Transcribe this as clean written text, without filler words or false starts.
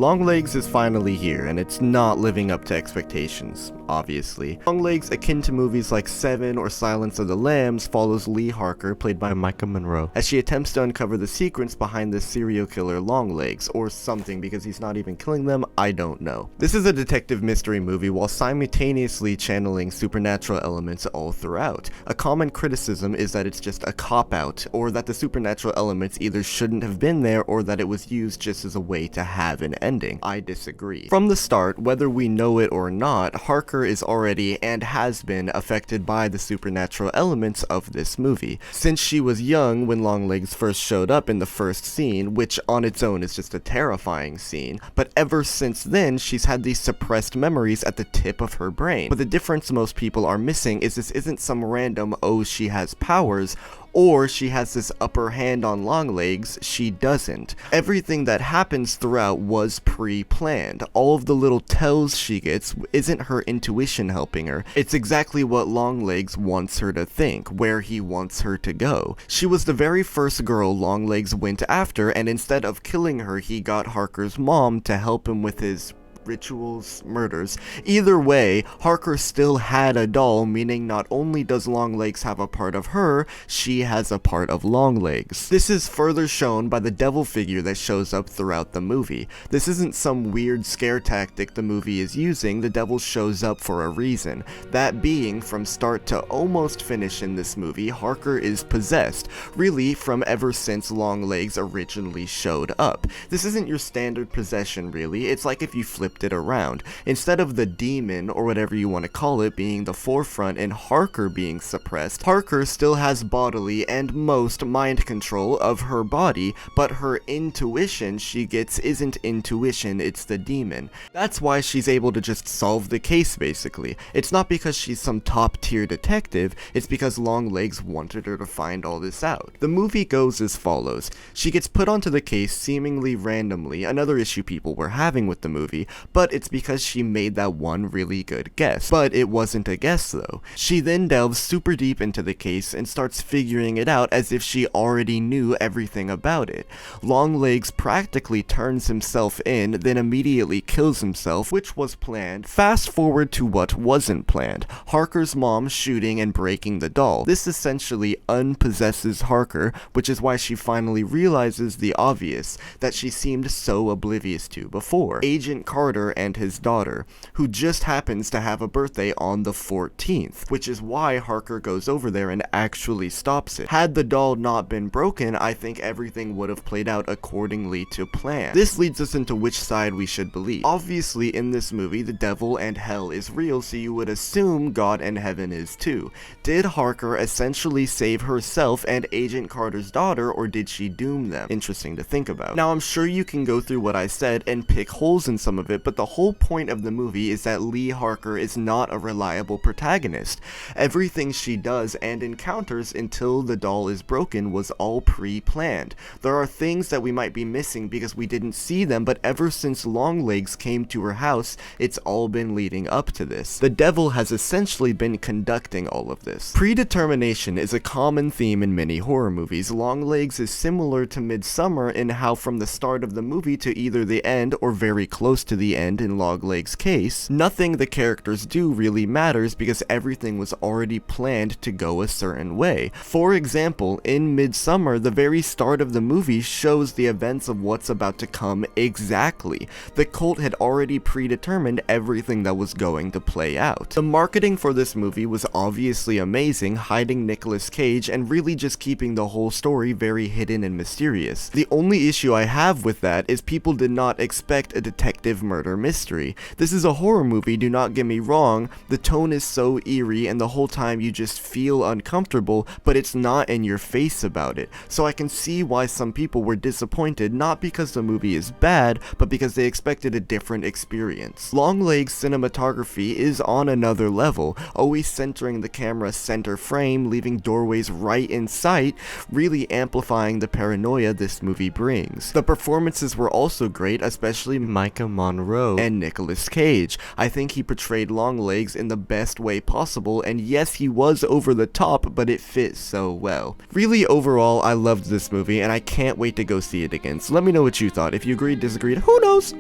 Longlegs is finally here, and it's not living up to expectations, obviously. Longlegs, akin to movies like Seven or Silence of the Lambs, follows Lee Harker, played by Maika Monroe, as she attempts to uncover the secrets behind this serial killer Longlegs, or something, because he's not even killing them, I don't know. This is a detective mystery movie while simultaneously channeling supernatural elements all throughout. A common criticism is that it's just a cop-out, or that the supernatural elements either shouldn't have been there or that it was used just as a way to have an ending. I disagree. From the start, whether we know it or not, Harker is already and has been affected by the supernatural elements of this movie. Since she was young when Longlegs first showed up in the first scene, which on its own is just a terrifying scene, but ever since then she's had these suppressed memories at the tip of her brain. But the difference most people are missing is this isn't some random, oh, she has powers, or she has this upper hand on Longlegs. She doesn't. Everything that happens throughout was pre-planned. All of the little tells she gets isn't her intuition helping her. It's exactly what Longlegs wants her to think, where he wants her to go. She was the very first girl Longlegs went after, and instead of killing her, he got Harker's mom to help him with his rituals, murders. Either way, Harker still had a doll, meaning not only does Longlegs have a part of her, she has a part of Longlegs. This is further shown by the devil figure that shows up throughout the movie. This isn't some weird scare tactic the movie is using, the devil shows up for a reason. That being, from start to almost finish in this movie, Harker is possessed, really from ever since Longlegs originally showed up. This isn't your standard possession really, it's like if you flipped it around. Instead of the demon, or whatever you want to call it, being the forefront and Harker being suppressed, Harker still has bodily and most mind control of her body, but her intuition she gets isn't intuition, it's the demon. That's why she's able to just solve the case basically. It's not because she's some top tier detective, it's because Longlegs wanted her to find all this out. The movie goes as follows. She gets put onto the case seemingly randomly, another issue people were having with the movie, but it's because she made that one really good guess. But it wasn't a guess though. She then delves super deep into the case and starts figuring it out as if she already knew everything about it. Longlegs practically turns himself in, then immediately kills himself, which was planned. Fast forward to what wasn't planned. Harker's mom shooting and breaking the doll. This essentially unpossesses Harker, which is why she finally realizes the obvious, that she seemed so oblivious to before. Agent Carter and his daughter, who just happens to have a birthday on the 14th, which is why Harker goes over there and actually stops it. Had the doll not been broken, I think everything would have played out accordingly to plan. This leads us into which side we should believe. Obviously, in this movie, the devil and hell is real, so you would assume God and heaven is too. Did Harker essentially save herself and Agent Carter's daughter, or did she doom them? Interesting to think about. Now, I'm sure you can go through what I said and pick holes in some of it, but the whole point of the movie is that Lee Harker is not a reliable protagonist. Everything she does and encounters until the doll is broken was all pre-planned. There are things that we might be missing because we didn't see them, but ever since Longlegs came to her house, it's all been leading up to this. The devil has essentially been conducting all of this. Predetermination is a common theme in many horror movies. Longlegs is similar to Midsummer in how from the start of the movie to either the end or very close to the end in Longlegs' case, nothing the characters do really matters because everything was already planned to go a certain way. For example, in Midsummer, the very start of the movie shows the events of what's about to come exactly. The cult had already predetermined everything that was going to play out. The marketing for this movie was obviously amazing, hiding Nicolas Cage and really just keeping the whole story very hidden and mysterious. The only issue I have with that is people did not expect a detective murder mystery. This is a horror movie, do not get me wrong, the tone is so eerie and the whole time you just feel uncomfortable, but it's not in your face about it. So I can see why some people were disappointed, not because the movie is bad, but because they expected a different experience. Longlegs' cinematography is on another level, always centering the camera center frame, leaving doorways right in sight, really amplifying the paranoia this movie brings. The performances were also great, especially Maika Monroe and Nicolas Cage. I think he portrayed Longlegs in the best way possible, and yes, he was over the top, but it fit so well. Really, overall, I loved this movie, and I can't wait to go see it again. So let me know what you thought. If you agreed, disagreed, who knows?